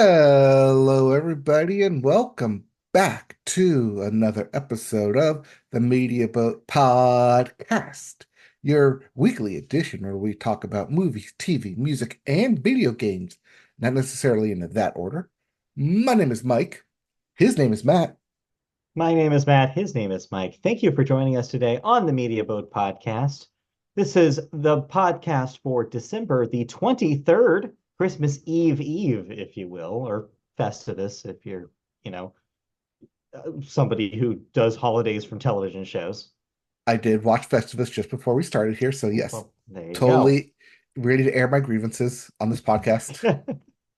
Hello, everybody, and welcome back to another episode of the Media Boat Podcast, your weekly edition where we talk about movies, TV, music, and video games, not necessarily in that order. My name is Mike. His name is Matt. My name is Matt. His name is Mike. Thank you for joining us today on the Media Boat Podcast. This is the podcast for December the 23rd, Christmas Eve, if you will, or Festivus, if you're, you know, somebody who does holidays from television shows. I did watch Festivus just before we started here, so yes, Well, there you go. totally ready to air my grievances on this podcast.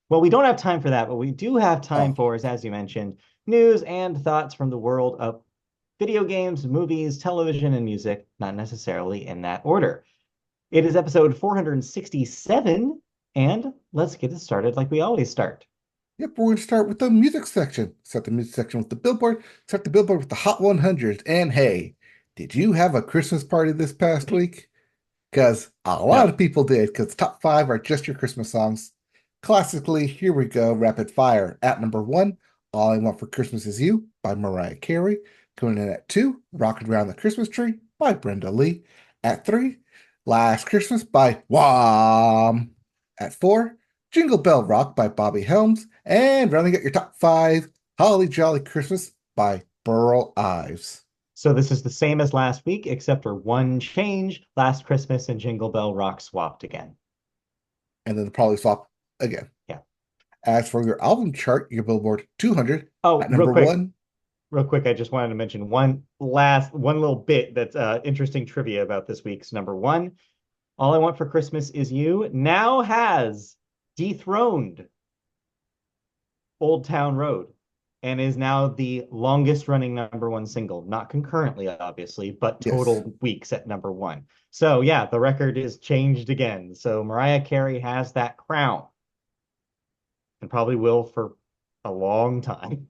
Well, we don't have time for that, but we do have time Oh, for, as you mentioned, news and thoughts from the world of video games, movies, television, and music, not necessarily in that order. It is episode 467, and let's get it started like we always start. yep, we're going to start with the music section. Start the music section with the Billboard. Start the Billboard with the Hot 100s. And hey, did you have a Christmas party this past week? Because a lot No. of people did, because top five are just your Christmas songs. Classically, here we go, rapid fire. At number one, All I Want for Christmas Is You by Mariah Carey. Coming in at two, Rockin' Around the Christmas Tree by Brenda Lee. At three, Last Christmas by Wham. At four, Jingle Bell Rock by Bobby Helms. And rounding out your top five, Holly Jolly Christmas by Burl Ives. So this is the same as last week, except for one change. Last Christmas and Jingle Bell Rock swapped again. And then probably swap again. Yeah. As for your album chart, your Billboard 200 Oh, at number one. real quick, I just wanted to mention one little bit that's interesting trivia about this week's number one. All I Want for Christmas Is You now has dethroned Old Town Road and is now the longest running number one single, not concurrently, obviously, but Yes. total weeks at number one. So, yeah, the record is changed again. So, Mariah Carey has that crown and probably will for a long time,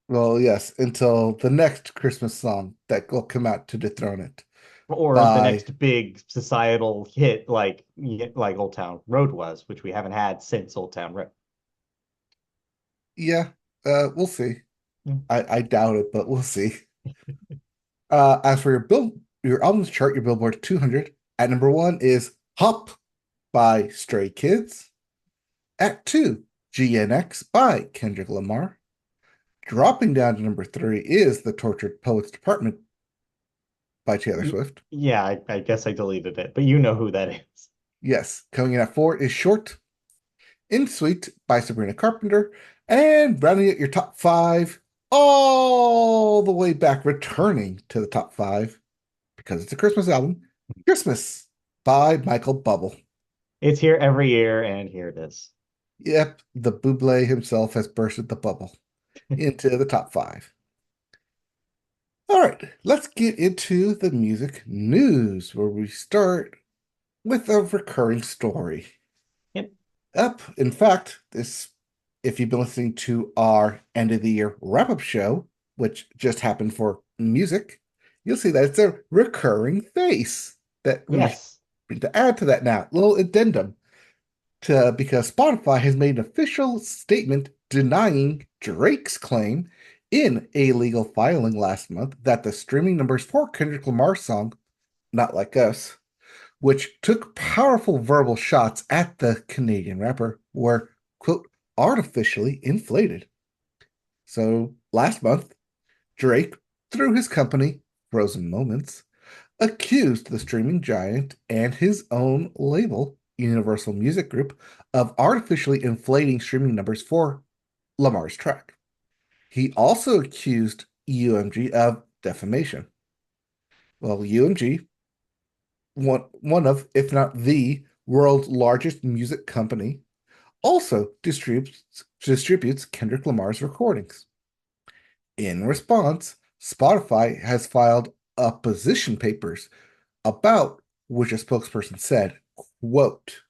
Well, yes, until the next Christmas song that will come out to dethrone it or the by, next big societal hit like Old Town Road was, which we haven't had since Old Town Road. yeah, we'll see. Yeah. I doubt it, but we'll see. As for your albums chart, your Billboard 200 at number one is Hop by Stray Kids. At two, GNX by Kendrick Lamar. Dropping down to number three is The Tortured Poets Department by Taylor Swift. Yeah, I guess I deleted it, but you know who that is. Yes, coming in at four is Short In Sweet by Sabrina Carpenter. And rounding out your top five, all the way back, returning to the top five because it's a Christmas album, Christmas by Michael Bublé. It's here every year, and here it is. Yep, the Bublé himself has bursted the bubble into the top five. All right, let's get into the music news where we start with a recurring story. Yep. In fact, if you've been listening to our end of the year wrap up show, which just happened for music, you'll see that it's a recurring face that we Yes. need to add to that now. Little addendum to because Spotify has made an official statement denying Drake's claim in a legal filing last month that the streaming numbers for Kendrick Lamar's song, Not Like Us, which took powerful verbal shots at the Canadian rapper, were, quote, artificially inflated. So last month, Drake, through his company, Frozen Moments, accused the streaming giant and his own label, Universal Music Group, of artificially inflating streaming numbers for Lamar's track. He also accused UMG of defamation. Well, UMG, one of, if not the world's largest music company, also distributes Kendrick Lamar's recordings. In response, Spotify has filed opposition papers about which a spokesperson said, quote,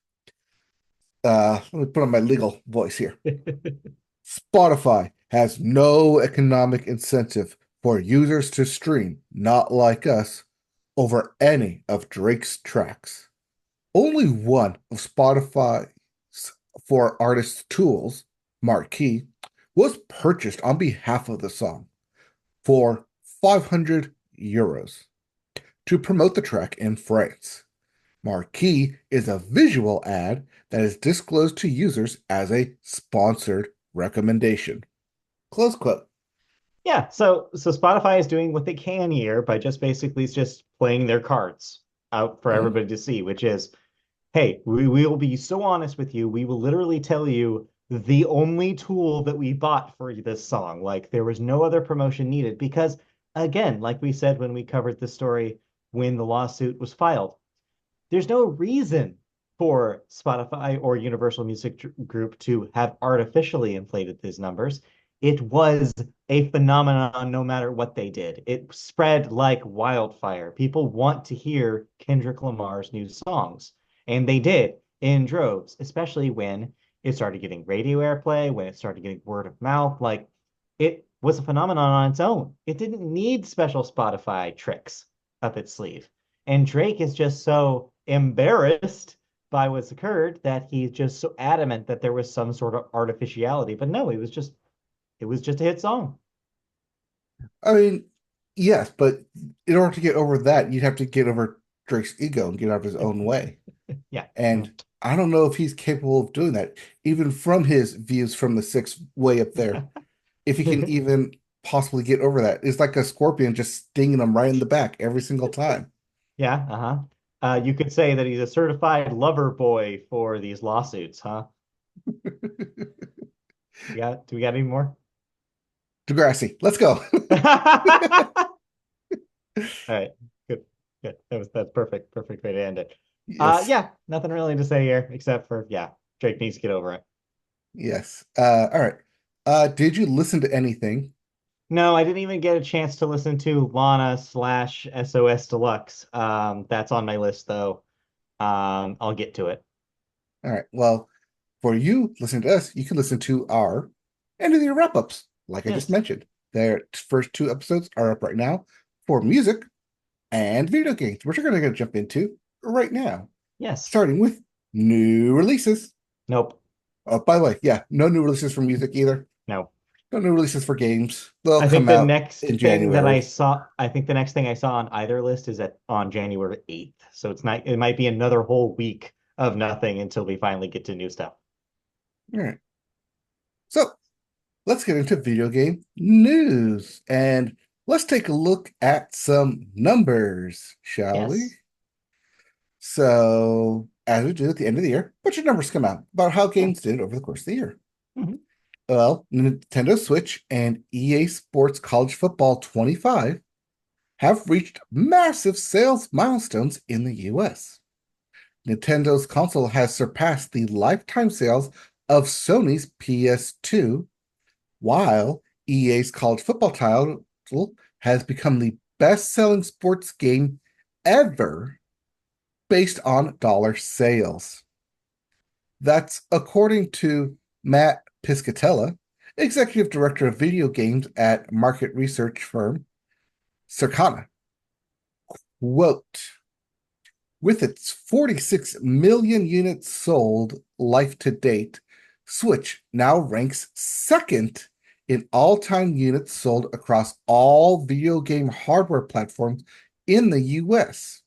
let me put on my legal voice here. Spotify has no economic incentive for users to stream Not Like Us over any of Drake's tracks. Only one of Spotify's for artists tools, Marquee, was purchased on behalf of the song for 500 euros to promote the track in France. Marquee is a visual ad that is disclosed to users as a sponsored recommendation. Close quote. Yeah, so Spotify is doing what they can here by just basically just playing their cards out for Mhm. everybody to see, which is, hey, we will be so honest with you. We will literally tell you the only tool that we bought for this song. Like there was no other promotion needed because, again, like we said when we covered the story when the lawsuit was filed, there's no reason for Spotify or Universal Music Group to have artificially inflated these numbers. It was a phenomenon no matter what they did. It spread like wildfire. People want to hear Kendrick Lamar's new songs, and they did in droves, especially when it started getting radio airplay, when it started getting word of mouth. Like it was a phenomenon on its own. It didn't need special Spotify tricks up its sleeve. And Drake is just so embarrassed by what's occurred that he's just so adamant that there was some sort of artificiality. But no, it was just a hit song. I mean, yes, but in order to get over that, you'd have to get over Drake's ego and get out of his own way. Yeah. And I don't know if he's capable of doing that, even from his views from the six way up there. If he can even possibly get over that. It's like a scorpion just stinging him right in the back every single time. Yeah, uh-huh. You could say that he's a certified lover boy for these lawsuits, huh? Do we got any more? Degrassi, let's go. All right, good, good. That's perfect, perfect way to end it. Yes, Yeah, nothing really to say here except for yeah, Drake needs to get over it. yes. All right. Did you listen to anything? No, I didn't even get a chance to listen to Lana slash SOS Deluxe. That's on my list though. I'll get to it. All right. Well, for you listening to us, you can listen to our end of the year wrap ups, like I just Yes, mentioned. Their first two episodes are up right now for music and video games, which we're going to jump into right now, yes. starting with new releases. Nope. Oh, by the way, yeah, no new releases for music either. No. No new releases for games. They'll I think come the out next in thing that I January. saw, I think the next thing I saw on either list is on January 8th. So it might be another whole week of nothing until we finally get to new stuff. All right. So let's get into video game news and let's take a look at some numbers, shall we? Yes. So, as we do at the end of the year, bunch of numbers come out about how Yeah. games did over the course of the year. Mhm. Well, Nintendo Switch and EA Sports College Football 25 have reached massive sales milestones in the US. Nintendo's console has surpassed the lifetime sales of Sony's PS2, while EA's college football title has become the best-selling sports game ever based on dollar sales. That's according to Matt Piscatella, executive director of video games at market research firm Circana. Quote, with its 46 million units sold life to date, Switch now ranks second in all-time units sold across all video game hardware platforms in the US.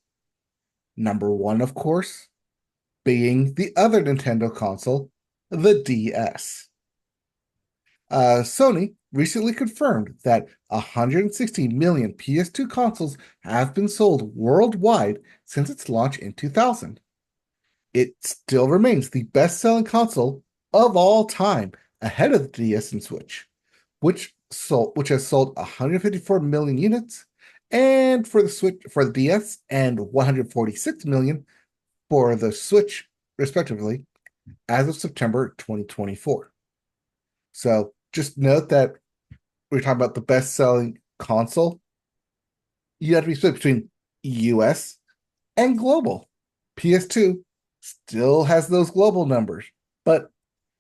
Number one, of course, being the other Nintendo console, the DS. Sony recently confirmed that 160 million PS2 consoles have been sold worldwide since its launch in 2000. It still remains the best-selling console of all time, ahead of the DS and Switch, which has sold 154 million units, and for the DS, and 146 million for the Switch, respectively, as of September 2024. So just note that we're talking about the best-selling console. You have to be split between US and global. PS2 still has those global numbers, but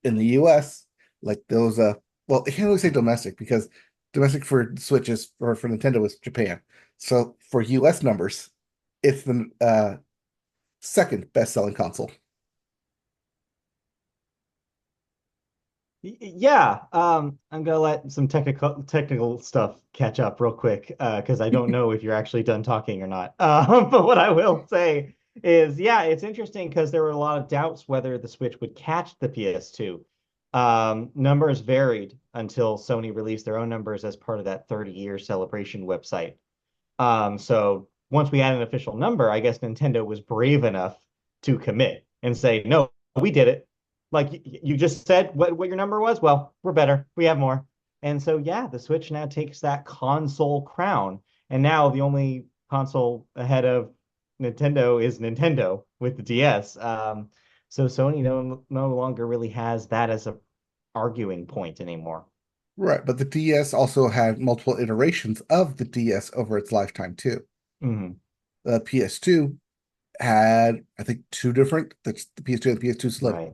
in the US, like those well, I can't really say domestic because domestic for Switches or for Nintendo is Japan. So for US numbers, it's the second best selling console. Yeah, I'm gonna let some technical stuff catch up real quick because I don't know if you're actually done talking or not. But what I will say is, yeah, it's interesting because there were a lot of doubts whether the Switch would catch the PS2. Numbers varied until Sony released their own numbers as part of that 30-year celebration website. So once we had an official number, I guess Nintendo was brave enough to commit and say, no, we did it. Like you just said what your number was. Well, we're better. We have more. And so, yeah, the Switch now takes that console crown. And now the only console ahead of Nintendo is Nintendo with the DS. So Sony no longer really has that as a arguing point anymore. Right, but the DS also had multiple iterations of the DS over its lifetime too. Mhm. The PS2 had, I think, two different. That's the PS2 and the PS2 Slim. Right.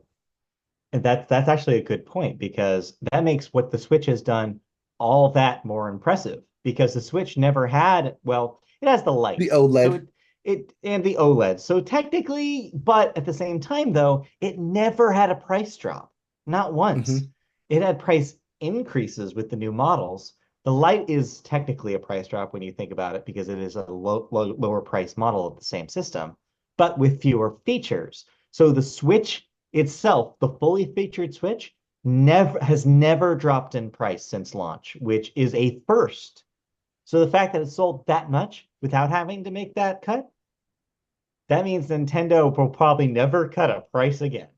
And that's actually a good point because that makes what the Switch has done all that more impressive because the Switch never had, well, it has the The light. So OLED. it and the OLED. So technically, but at the same time though, it never had a price drop. Not once. Hmm. It had price increases with the new models. The light is technically a price drop when you think about it because it is a lower price model of the same system, but with fewer features. So the Switch itself, the fully featured Switch, never dropped in price since launch, which is a first. So the fact that it sold that much without having to make that cut, that means Nintendo will probably never cut a price again.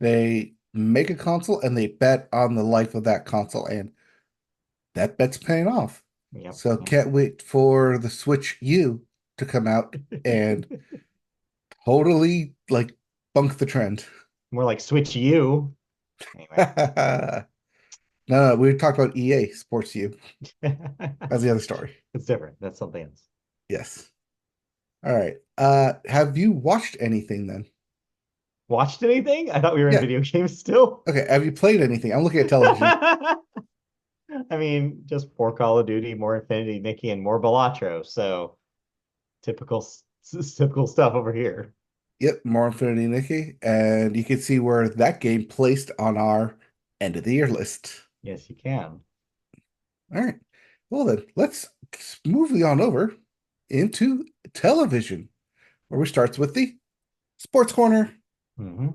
They make a console and they bet on the life of that console, and that bet's paying off. Yep. So Yep. can't wait for the Switch U to come out and totally like bunk the trend. More like Switch U. Anyway. No, no, we talked about EA Sports U. That's the other story. It's different. That's something else. Yes. All right. Have you watched anything then? Watched anything? I thought we were in Yeah. video games still. Okay. Have you played anything? I'm looking at television. I mean, just more Call of Duty, more Infinity Nikki, and more Balatro. So typical, typical stuff over here. Yep, more Infinity Nikki, and you can see where that game placed on our end of the year list. Yes, you can. All right. Well then, let's move on over into television, where we starts with the sports corner. Hmm.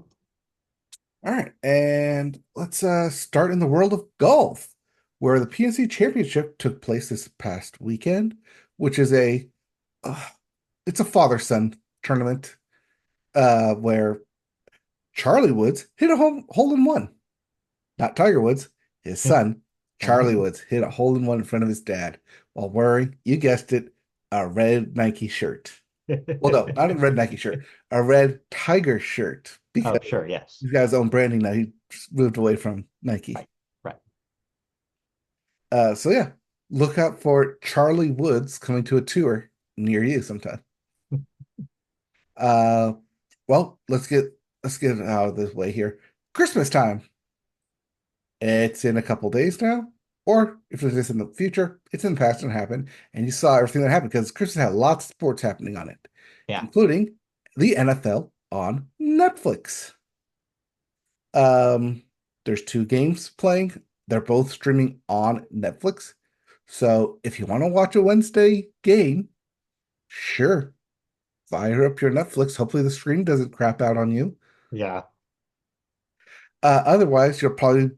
All right, and let's start in the world of golf, where the PNC Championship took place this past weekend, which is uh, it's a father-son tournament, where Charlie Woods hit a hole in one. Not Tiger Woods, his son, Charlie Woods, hit a hole in one in front of his dad while wearing, you guessed it, a red Nike shirt. Well, no, not a red Nike shirt, a red Tiger shirt because Oh, sure. Yes. he's got his own branding now. He moved away from Right. Nike. Right. So yeah, look out for Charlie Woods coming to a tour near you sometime. Uh, well, let's get it out of this way here. Christmas time. It's in a couple days now, or if it's this in the future, it's in the past and happened, and you saw everything that happened because Christmas had lots of sports happening on it, Yeah. including the NFL on Netflix. Um, there's two games playing. They're both streaming on Netflix. So if you want to watch a Wednesday game, sure, fire up your Netflix. Hopefully the screen doesn't crap out on you. Yeah. Otherwise, you'll probably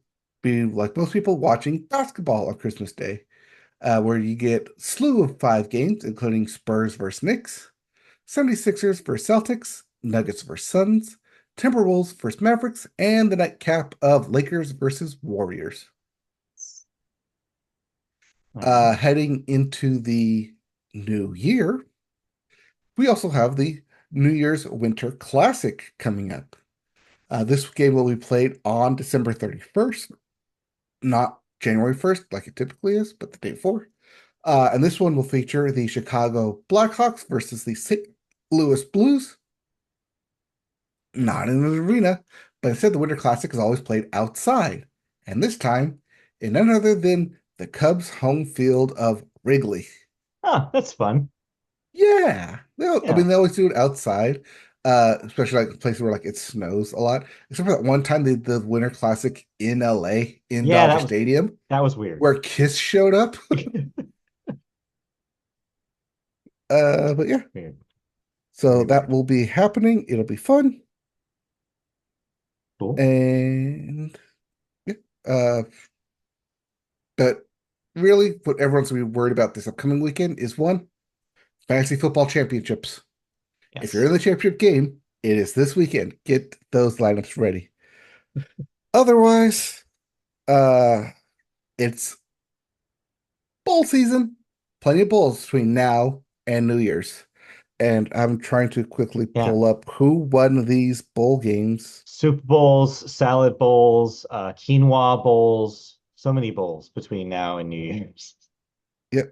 be like most people watching basketball on Christmas Day, where you get slew of five games, including Spurs versus Knicks, 76ers versus Celtics, Nuggets versus Suns, Timberwolves versus Mavericks, and the nightcap of Lakers versus Warriors. All right. Heading into the new year, we also have the New Year's Winter Classic coming up. This game will be played on December 31st, not January 1st, like it typically is, but the day before. And this one will feature the Chicago Blackhawks versus the St. Louis Blues. Not in an arena, but instead the Winter Classic is always played outside. And this time, in none other than the Cubs' home field of Wrigley. Huh, that's fun. Yeah. I Yeah. mean, they always do it outside. Especially like places where like it snows a lot. Except for that one time they did the Winter Classic in LA in Yeah, Dodger Stadium that was weird. where Kiss showed up. But yeah, Weird. so Very that weird. will be happening. It'll be fun. Cool. And yeah, uh, but really, what everyone's gonna be worried about this upcoming weekend is one, fantasy football championships. If you're Yes. in the championship game, it is this weekend. Get those lineups ready. Otherwise, uh, it's bowl season. Plenty of bowls between now and New Year's. And I'm trying to quickly Yeah. pull up who won these bowl games. Soup bowls, salad bowls, quinoa bowls, so many bowls between now and New Year's. Yep.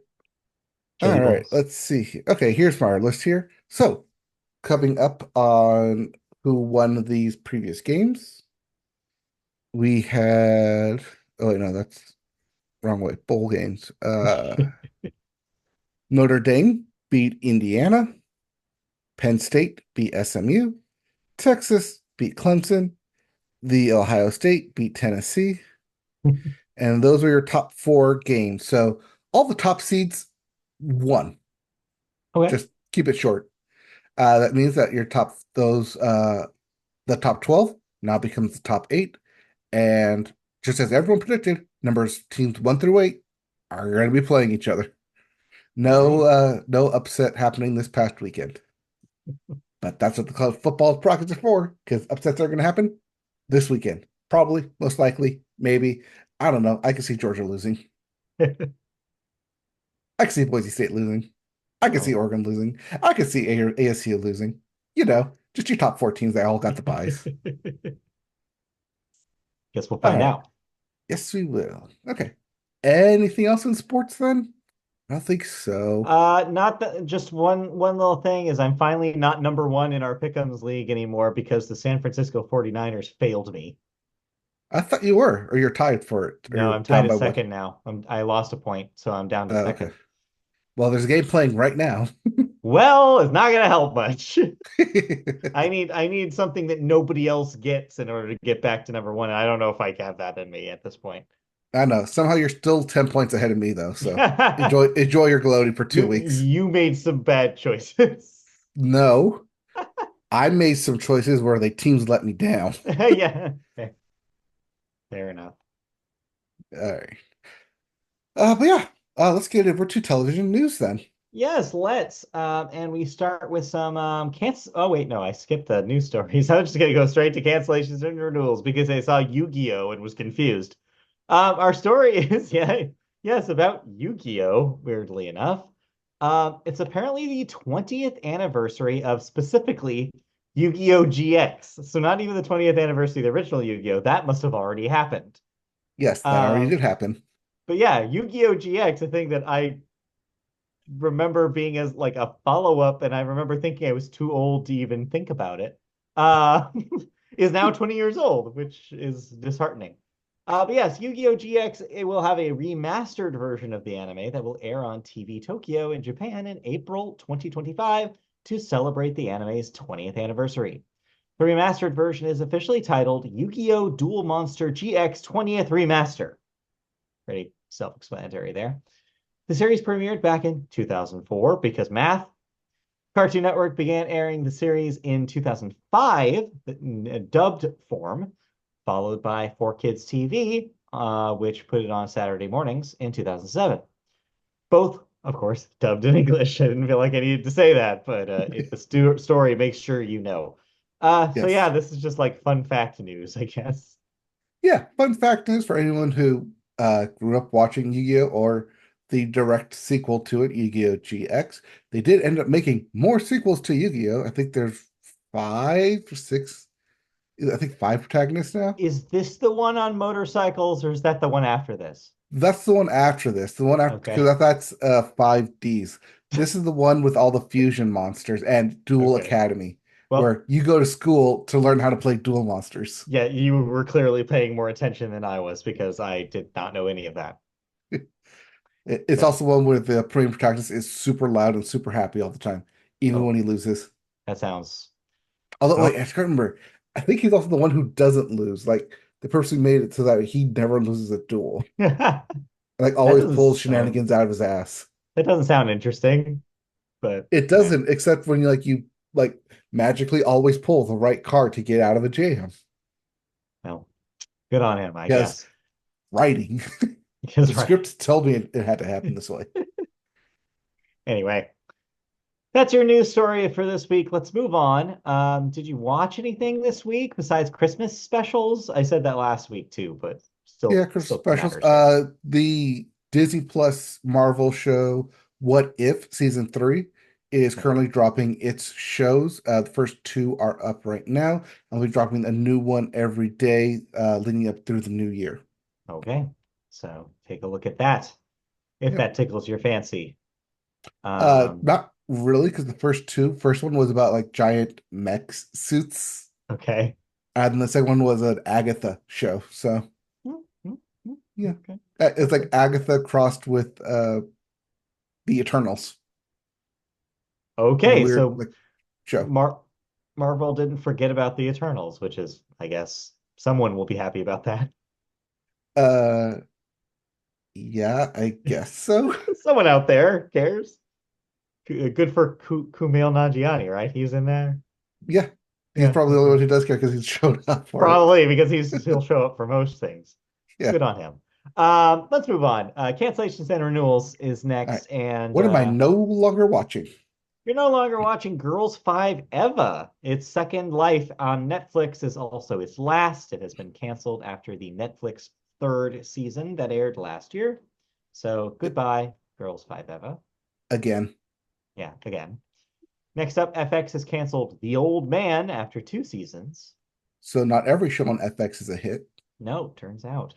Chili All right, bowls. let's see. Okay, here's my list here. So, coming up on who won these previous games, we had, oh wait, no, that's wrong way. Bowl games. Notre Dame beat Indiana. Penn State beat SMU. Texas beat Clemson. The Ohio State beat Tennessee. And those are your top four games. So all the top seeds won. Okay. Just keep it short. That means that your top those the top 12 now becomes the top eight. And just as everyone predicted, numbers teams 1 through 8 are going to be playing each other. No Great. no upset happening this past weekend. But that's what the college football brackets are for, because upsets are going to happen this weekend. Probably, most likely, maybe. I don't know. I can see Georgia losing. I can see Boise State losing. I can see Oh. Oregon losing. I can see ASU losing. Just your top four teams. They all got the buys. Guess we'll All find right. out. Yes, we will. Okay. Anything else in sports then? I don't think so. Not that just one little thing is I'm finally not number one in our Pick'ems league anymore because the San Francisco 49ers failed me. I thought you were, or you're tied for it, or No, you're I'm tied down at by one. second now. I lost a point, so I'm down to Okay. second. Well, there's a game playing right now. Well, it's not gonna help much. I need something that nobody else gets in order to get back to number one. And I don't know if I have that in me at this point. I know. Somehow you're still 10 points ahead of me though. So enjoy your gloating for You 2 weeks. you made some bad choices. No, I made some choices where the teams let me down. Yeah. Fair enough. All right. But yeah, let's get over to television news then. Yes, let's. And we start with some cancel. Oh wait, no, I skipped the news stories. I'm just gonna go straight to cancellations and renewals because I saw Yu-Gi-Oh and was confused. Our story is yes, about Yu-Gi-Oh, weirdly enough. It's apparently the 20th anniversary of specifically Yu-Gi-Oh! GX. So not even the 20th anniversary of the original Yu-Gi-Oh! That must have already happened. Yes, that already Um, did happen. but yeah, Yu-Gi-Oh! GX, a thing that I remember being as like a follow-up, and I remember thinking I was too old to even think about it. Uh, is now 20 years old, which is disheartening. But yes, Yu-Gi-Oh! GX, it will have a remastered version of the anime that will air on TV Tokyo in Japan in April 2025 to celebrate the anime's 20th anniversary. The remastered version is officially titled Yu-Gi-Oh! Duel Monster GX 20th Remaster. Pretty self-explanatory there. The series premiered back in 2004 because math. Cartoon Network began airing the series in 2005 in dubbed form, followed by 4Kids TV, which put it on Saturday mornings in 2007. Both, of course, dubbed in English. I didn't feel like I needed to say that, but the story makes sure you know. So yeah, Yes. this is just like fun fact news, I guess. Yeah, fun fact is for anyone who grew up watching Yu-Gi-Oh! Or the direct sequel to it, Yu-Gi-Oh! GX, they did end up making more sequels to Yu-Gi-Oh! I think there's five or six, I think five protagonists now. Is this the one on motorcycles, or is that the one after this? That's the one after this. The one after, Okay. because that's 5Ds. This is the one with all the fusion monsters and Duel Okay. Academy, Well, where you go to school to learn how to play duel monsters. yeah, you were clearly paying more attention than I was because I did not know any of that. It's But also one where the protagonist is super loud and super happy all the time, even oh, when he loses. that sounds Although, wait, Oh, I can't remember. I think he's also the one who doesn't lose. Like the person who made it so that he never loses a duel. that Like always doesn't pulls sound shenanigans out of his ass. that doesn't sound interesting, but It yeah. doesn't, except when you like magically always pull the right card to get out of a jam. Well, good on him, I Because guess. writing, the Because right. script told me it had to happen this way. Anyway, that's your news story for this week. Let's move on. Did you watch anything this week besides Christmas specials? I said that last week too, but Yeah, still Christmas still specials. matters here. The Disney Plus Marvel show What If season 3 is currently dropping its shows. The first two are up right now. I'll be dropping a new one every day, leading up through the new year. Okay. So take a look at that if Yep. that tickles your fancy. Um, Not really, because the first one was about like giant mech suits, okay. and the second one was an Agatha show. So yeah, Okay. it's like Okay. Agatha crossed with the Eternals, like a Okay, weird so like show. Marvel didn't forget about the Eternals, which is, I guess, someone will be happy about that. Uh, yeah, I guess so. Someone out there cares. Good for Kumail Nanjiani, right? He's in there. Yeah, he's Yeah, probably the only okay. one who does care because he's showed up for it. Probably because he'll show up for most things. Yeah. Good on him. Let's move on. Cancellations and renewals is All right. next, and What am I no longer watching? you're no longer watching Girls Five Eva. Its second life on Netflix is also its last. It has been canceled after the Netflix third season that aired last year. So Yep. goodbye, Girls Five Eva. Again. Yeah, again. Next up, FX has canceled The Old Man after two seasons. So not every show on FX is a hit. No, turns out.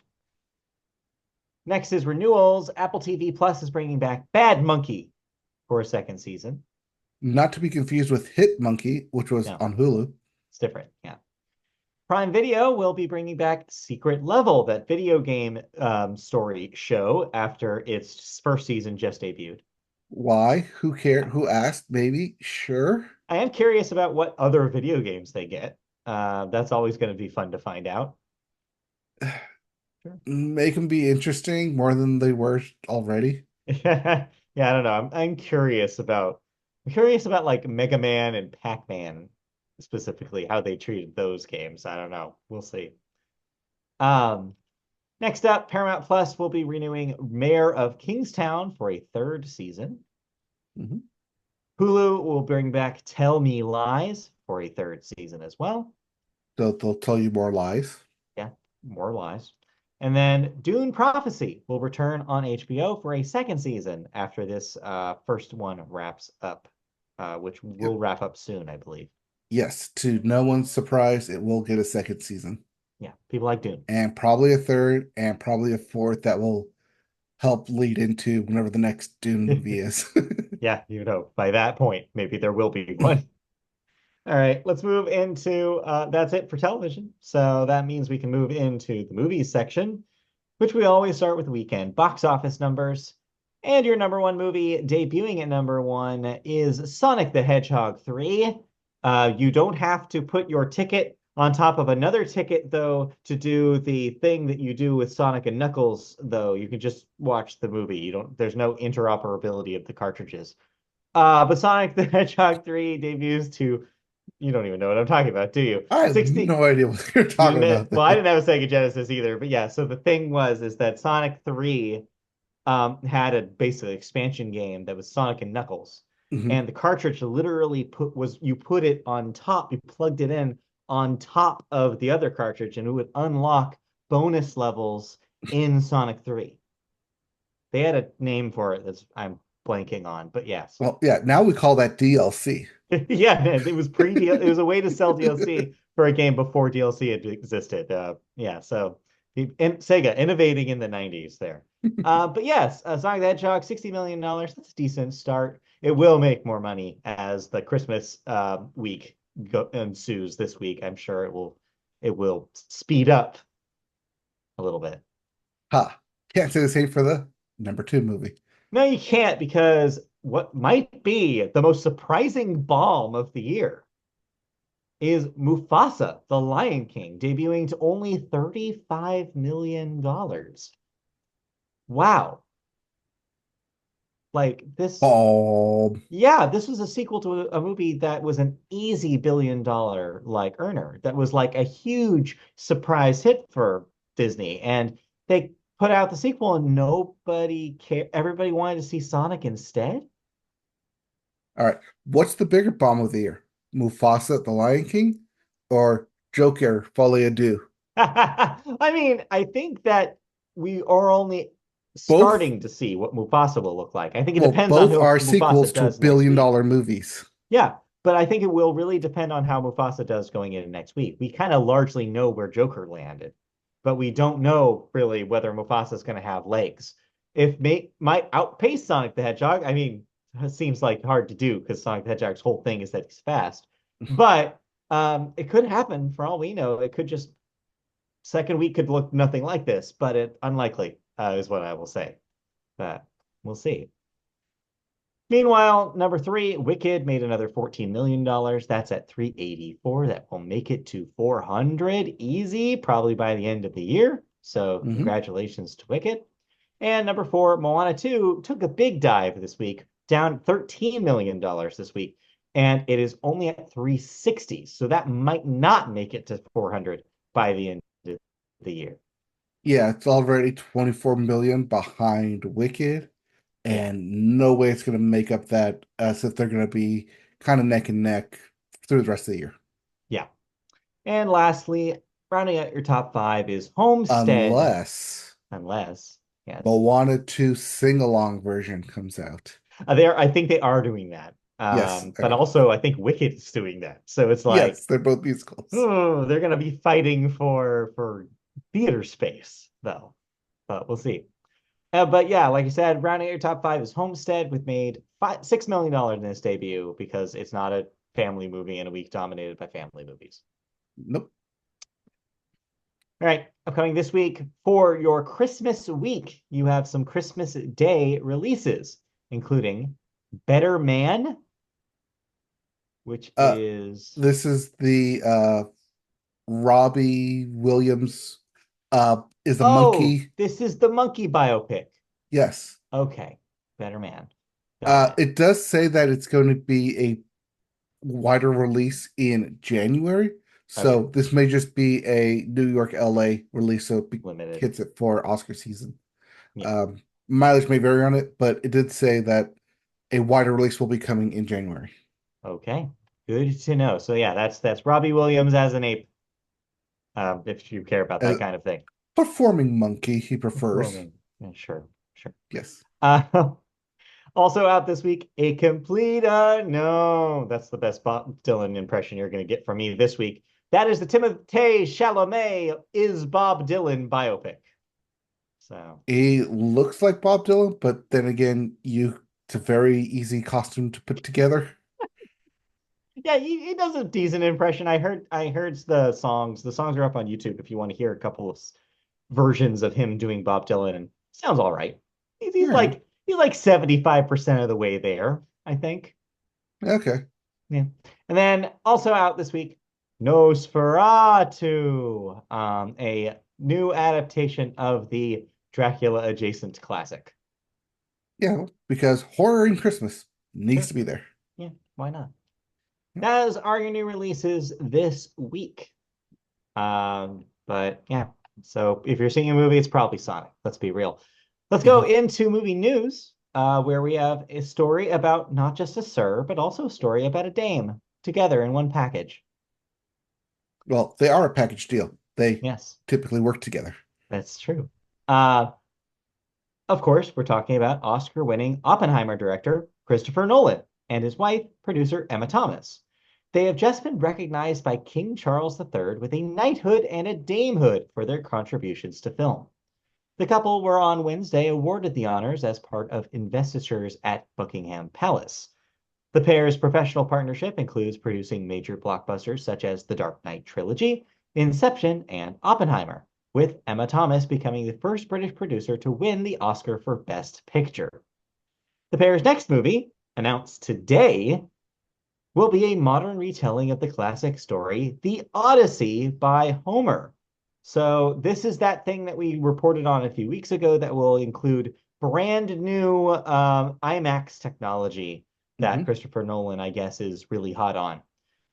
Next is renewals. Apple TV Plus is bringing back Bad Monkey for a second season. Not to be confused with Hit Monkey, which was No, on Hulu. it's different. Yeah. Prime Video will be bringing back Secret Level, that video game story show after its first season just debuted. Why? Who cared? Who asked? Maybe. Sure. I am curious about what other video games they get. That's always going to be fun to find out. Sure. Make them be interesting more than they were already. Yeah, I don't know. I'm curious about like Mega Man and Pac-Man specifically, how they treated those games. I don't know. We'll see. Um, Next up, Paramount Plus will be renewing Mayor of Kingstown for a third season. Mhm. Hulu will bring back Tell Me Lies for a third season as well. They'll tell you more lies. Yeah, more lies. And then Dune Prophecy will return on HBO for a second season after this first one wraps up, which Yep. will wrap up soon, I believe. Yes, to no one's surprise, it will get a second season. Yeah, people like Dune. And probably a third and probably a fourth that will help lead into whenever the next Dune movie is. Yeah, you know, by that point, maybe there will be one. All right, let's move into that's it for television. So that means we can move into the movies section, which we always start with weekend box office numbers. And your number one movie debuting at number one is Sonic the Hedgehog 3. You don't have to put your ticket on top of another ticket, though, to do the thing that you do with Sonic and Knuckles, though. You can just watch the movie. There's no interoperability of the cartridges. But Sonic the Hedgehog 3 debuts to, you don't even know what I'm talking about, do you? I have 60, no idea what you're you talking didn't, about well, I then. didn't have a Sega Genesis either, but yeah, so the thing is that Sonic 3 had a basically expansion game that was Sonic and Knuckles. Mhm. And the cartridge literally you put it on top, you plugged it in on top of the other cartridge, and it would unlock bonus levels in Sonic 3. They had a name for it that's I'm blanking on, but yes. Well, yeah, now we call that DLC. Yeah, man, it was it was a way to sell DLC for a game before DLC had existed. Yeah, so Sega innovating in the 90s there. But yes, Sonic the Hedgehog, $60 million. That's a decent start. It will make more money as the Christmas week ensues this week. I'm sure it will speed up a little bit. Ha. Can't say the same for the number two movie. No, you can't because what might be the most surprising bomb of the year is Mufasa, the Lion King, debuting to only $35 million. Wow. Like this, Oh, yeah, this was a sequel to a movie that was an easy $1 billion like earner. That was like a huge surprise hit for Disney. And they put out the sequel and nobody cared. Everybody wanted to see Sonic instead. all right. What's the bigger bomb of the year? Mufasa, the Lion King, or Joker, Folie à Deux? I mean, I think that we are only Both, starting to see what Mufasa will look like. I think it well, depends on both who are Mufasa sequels to does next billion week. dollar movies. Yeah, but I think it will really depend on how Mufasa does going into next week. We kind of largely know where Joker landed, but we don't know really whether Mufasa is going to have legs. If may might outpace Sonic the Hedgehog, I mean, it seems like hard to do because Sonic the Hedgehog's whole thing is that he's fast. But it could happen for all we know. It could just second week could look nothing like this, but it unlikely is what I will say. But we'll see. Meanwhile, number three, Wicked made another $14 million. That's at 384. That will make it to 400 easy, probably by the end of the year. So Hmm. congratulations to Wicked. And number four, Moana 2 took a big dive this week, down $13 million this week. And it is only at 360. So that might not make it to 400 by the end of the year. Yeah, it's already 24 million behind Wicked, Yeah. and no way it's going to make up that as if they're going to be kind of neck and neck through the rest of the year. Yeah. And lastly, rounding out your top five is Homestead, Unless unless, yes. Moana 2 sing-along version comes out. I think they are doing that. Yes. But Okay. also I think Wicked is doing that. So it's like, Yes, they're both musicals. oh, they're gonna be fighting for theater space, though. But we'll see. But yeah, like you said, rounding out your top five is Homestead, with made $6 million in its debut because it's not a family movie in a week dominated by family movies. Nope. All right, upcoming this week for your Christmas week, you have some Christmas Day releases, including Better Man, which Uh, is, this is the Robbie Williams is a oh, monkey. this is the monkey biopic. Yes. Okay, Better Man. Got it. It does say that it's going to be a wider release in January. Okay, So this may just be a New York, LA release, so it limited. hits it for Oscar season. Yeah. Um, Mileage may vary on it, but it did say that a wider release will be coming in January. Okay. Good to know. So yeah, that's Robbie Williams as an ape, if you care about A that kind of thing. performing monkey, he prefers. Performing. Yeah, sure, sure. Yes. Uh, Also out this week, a complete no. That's the best Bob Dylan impression you're going to get from me this week. That is the Timothée Chalamet is Bob Dylan biopic. So He looks like Bob Dylan, but then again, it's a very easy costume to put together. yeah, he does a decent impression. I heard the songs. The songs are up on YouTube if you want to hear a couple of versions of him doing Bob Dylan, and sounds all right. He's, All he's right. like he's like 75% of the way there, I think. Okay. Yeah. And then also out this week, Nosferatu, a new adaptation of the Dracula adjacent classic. Yeah, because horror in Christmas needs Sure. to be there. Yeah, why not? Yep. Those are your new releases this week. But yeah, so if you're seeing a movie, it's probably Sonic. Let's be real. Let's go Mhm. into movie news, where we have a story about not just a sir, but also a story about a dame together in one package. Well, they are a package deal. They Yes, typically work together. that's true. Uh, Of course, we're talking about Oscar winning Oppenheimer director Christopher Nolan and his wife, producer Emma Thomas. They have just been recognized by King Charles III with a knighthood and a damehood for their contributions to film. The couple were on Wednesday awarded the honors as part of investitures at Buckingham Palace. The pair's professional partnership includes producing major blockbusters such as the Dark Knight trilogy, Inception, and Oppenheimer, with Emma Thomas becoming the first British producer to win the Oscar for Best Picture. The pair's next movie, announced today, will be a modern retelling of the classic story, The Odyssey by Homer. So, this is that thing that we reported on a few weeks ago that will include brand new IMAX technology that Hmm. Christopher Nolan, I guess, is really hot on.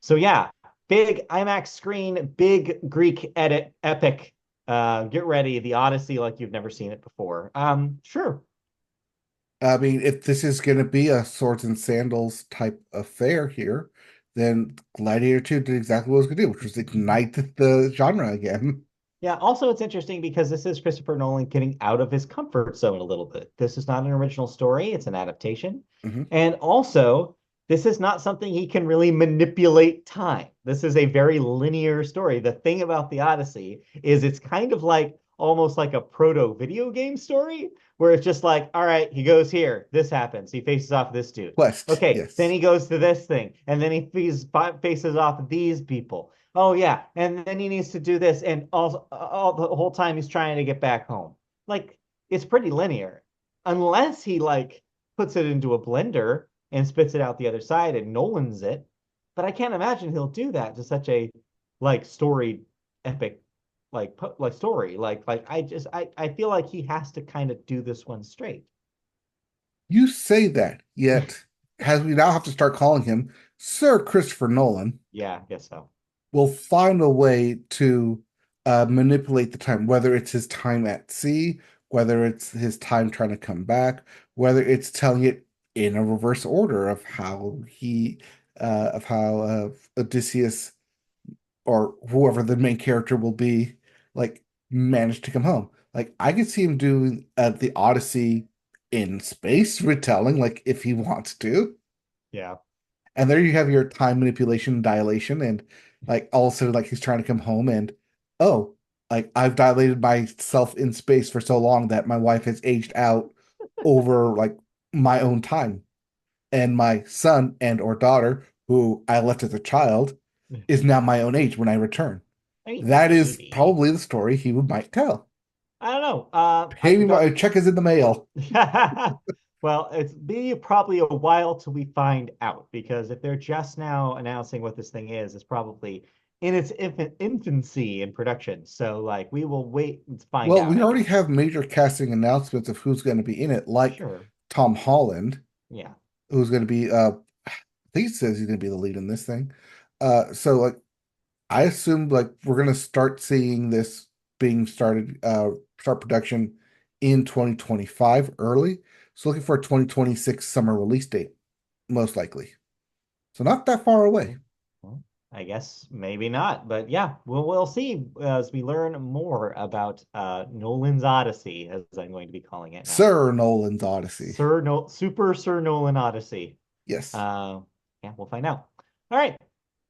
So, yeah, big IMAX screen, big Greek edit, epic. Get ready, The Odyssey, like you've never seen it before. Sure. I mean, if this is going to be a swords and sandals type affair here, then Gladiator 2 did exactly what it was going to do, which was ignite the genre again. Yeah, also it's interesting because this is Christopher Nolan getting out of his comfort zone a little bit. This is not an original story, it's an adaptation. Hmm. And also, this is not something he can really manipulate time. This is a very linear story. The thing about the Odyssey is it's kind of like almost like a proto video game story where it's just like, all right, he goes here, this happens, he faces off this dude. Quest, Okay, then yes. he goes to this thing, and then he faces off these people. Oh yeah, and then he needs to do this, and all the whole time he's trying to get back home. Like it's pretty linear, unless he like puts it into a blender and spits it out the other side and Nolan's it. But I can't imagine he'll do that to such a like storied epic like story. I feel like he has to kind of do this one straight. You say that, yet as we now have to start calling him Sir Christopher Nolan, Yeah, I guess so. will find a way to manipulate the time, whether it's his time at sea, whether it's his time trying to come back, whether it's telling it in a reverse order of how Odysseus or whoever the main character will be, like managed to come home. Like I could see him doing the Odyssey in space retelling, like if he wants to. Yeah. And there you have your time manipulation and dilation, and like all of a sudden, like he's trying to come home, and oh, like I've dilated myself in space for so long that my wife has aged out over like my own time, and my son and or daughter, who I left as a child, is now my own age when I return. I mean, That is maybe. probably the story he would might tell. I don't know. Pay I me my got check is in the mail. well, it's be probably a while till we find out because if they're just now announcing what this thing is, it's probably in its infancy in production. So like we will wait and find Well, out, we I already guess. have major casting announcements of who's going to be in it, like Sure. Tom Holland, Yeah. who's going to be I think he says he's going to be the lead in this thing. So like I assume like we're going to start seeing this being start production in 2025 early. So looking for a 2026 summer release date, most likely. So not that far away. Well, I guess maybe not, but yeah, we'll see as we learn more about Nolan's Odyssey, as I'm going to be calling it now. Sir Nolan's Odyssey. Super Sir Nolan Odyssey. Yes. Uh, yeah, we'll find out. All right,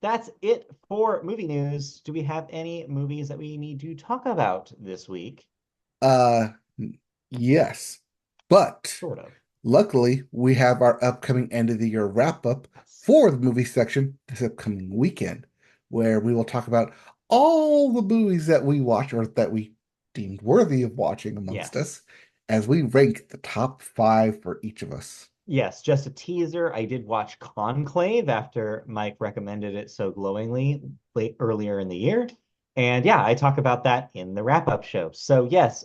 that's it for movie news. Do we have any movies that we need to talk about this week? Uh yes. But Sort of. luckily, we have our upcoming end of the year wrap up Yes. for the movie section this upcoming weekend, where we will talk about all the movies that we watch or that we deemed worthy of watching amongst Yes. us as we rank the top five for each of us. Yes, just a teaser. I did watch Conclave after Mike recommended it so glowingly earlier in the year. And yeah, I talk about that in the wrap-up show. So yes,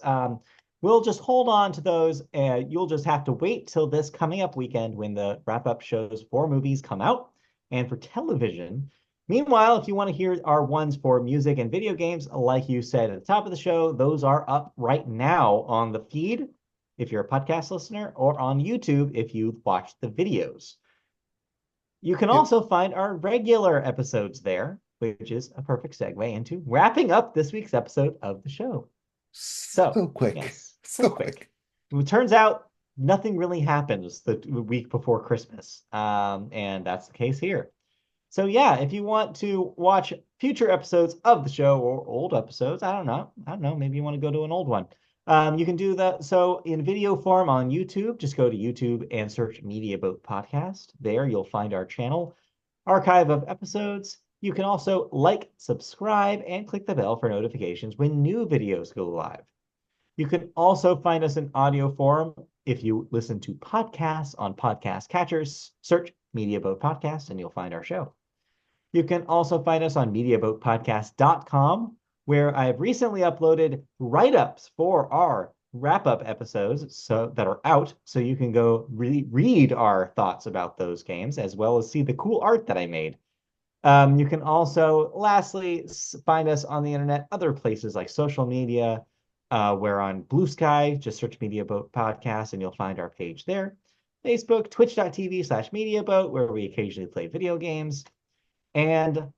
we'll just hold on to those. You'll just have to wait till this coming up weekend when the wrap-up shows for movies come out and for television. Meanwhile, if you want to hear our ones for music and video games, like you said at the top of the show, those are up right now on the feed if you're a podcast listener, or on YouTube if you watch the videos. You can Yep. also find our regular episodes there, which is a perfect segue into wrapping up this week's episode of the show. So, So quick. yes, so So quick. quick. It turns out nothing really happens the week before Christmas. And that's the case here. So yeah, if you want to watch future episodes of the show or old episodes, I don't know, maybe you want to go to an old one. You can do that. So in video form on YouTube, just go to YouTube and search Media Boat Podcast. There you'll find our channel, archive of episodes. You can also like, subscribe, and click the bell for notifications when new videos go live. You can also find us in audio form if you listen to podcasts on podcast catchers. Search Media Boat Podcast, and you'll find our show. You can also find us on MediaBoatPodcast.com, where I've recently uploaded write-ups for our wrap-up episodes that are out, so you can go read our thoughts about those games, as well as see the cool art that I made. You can also, lastly, find us on the internet, other places like social media. We're on Blue Sky, just search Media Boat Podcast, and you'll find our page there. Facebook, twitch.tv/MediaBoat, where we occasionally play video games. And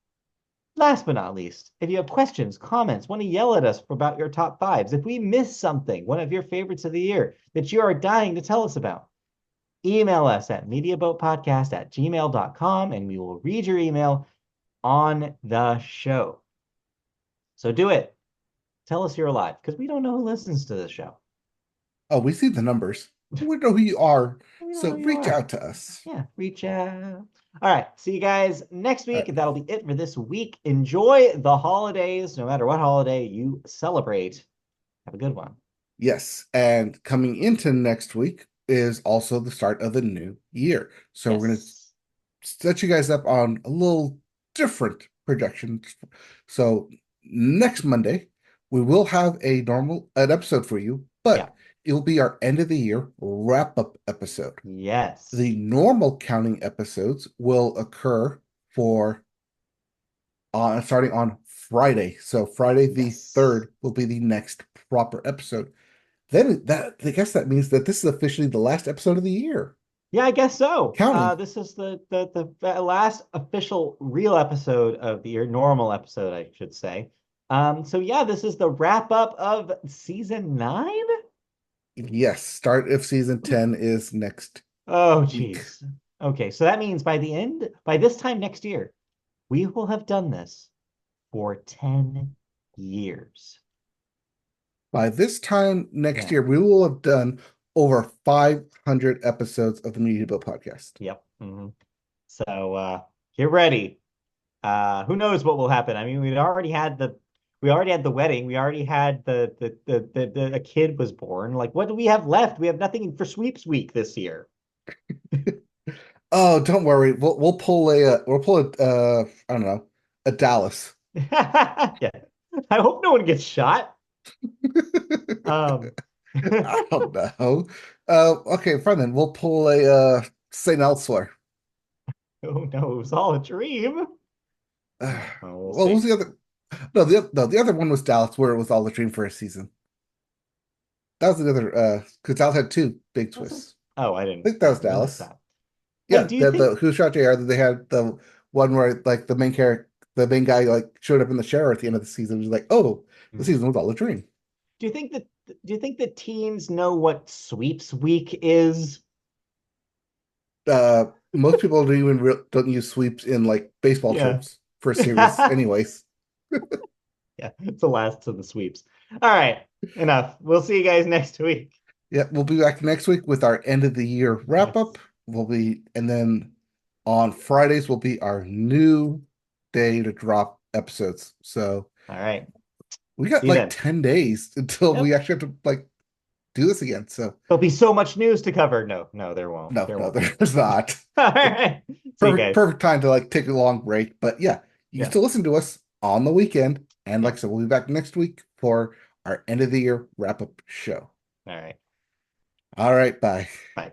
last but not least, if you have questions, comments, want to yell at us about your top fives, if we miss something, one of your favorites of the year that you are dying to tell us about, email us at mediaboatpodcast@gmail.com and we will read your email on the show. So do it. Tell us you're alive because we don't know who listens to this show. Oh, we see the numbers. We know who you are. We don't know So who you reach are. out to us. Yeah, reach out. All right. See you guys next All week. right. That'll be it for this week. Enjoy the holidays, no matter what holiday you celebrate. Have a good one. Yes. And coming into next week is also the start of the new year. So we're going to Yes. set you guys up on a little different projections. So next Monday, we will have an episode for you, Yeah. but it'll be our end of the year wrap-up episode. Yes. The normal counting episodes will occur for starting on Friday. So Friday the Yes. 3rd will be the next proper episode. Then that I guess that means that this is officially the last episode of the year. Yeah, I guess so. Counting. This is the last official real episode of the year, normal episode, I should say. So yeah, this is the wrap up of season 9. Yes, start of season 10 is next Oh, week. geez. Okay, so that means by this time next year, we will have done this for 10 years. By this time next Yeah. year, we will have done over 500 episodes of the Media Bill podcast. Yep. So get ready. Who knows what will happen? I mean, we already had the wedding. We already had a kid was born. Like, what do we have left? We have nothing for sweeps week this year. Oh, don't worry. We'll pull a I don't know, a Dallas. Yeah. I hope no one gets shot. Um, I don't know. Okay, fine then. We'll pull a St. Elsewhere. oh no, it was all a dream. Uh, Well, we'll what was see. the other? No, the other one was Dallas, where it was all a dream for a season. That was the other, because Dallas had two big Was it? twists. Oh, I think that was we missed Dallas. that. Hey, Yeah, do you think? the Who Shot JR, they had the one where like the main guy like showed up in the shower at the end of the season. It was like, oh, the Mhm. season was all a dream. Do you think that? Do you think the teens know what sweeps week is? Most people don't use sweeps in like baseball Yeah. terms for a series, anyways. Yeah, it's the last of the sweeps. All right, enough. We'll see you guys next week. Yeah, we'll be back next week with our end of the year wrap up. Yes. And then on Fridays will be our new day to drop episodes. So All right. we got See you like then. 10 days until we Yep. actually have to like do this again. So There'll be so much news to cover. No, no, there won't. no, There no, won't be. there's not. All right. See you Perfect, guys. perfect time to like take a long break. But yeah, you can Yeah. still listen to us on the weekend. And like I Yep. said, we'll be back next week for our end of the year wrap up show. All right. All right, bye. Bye.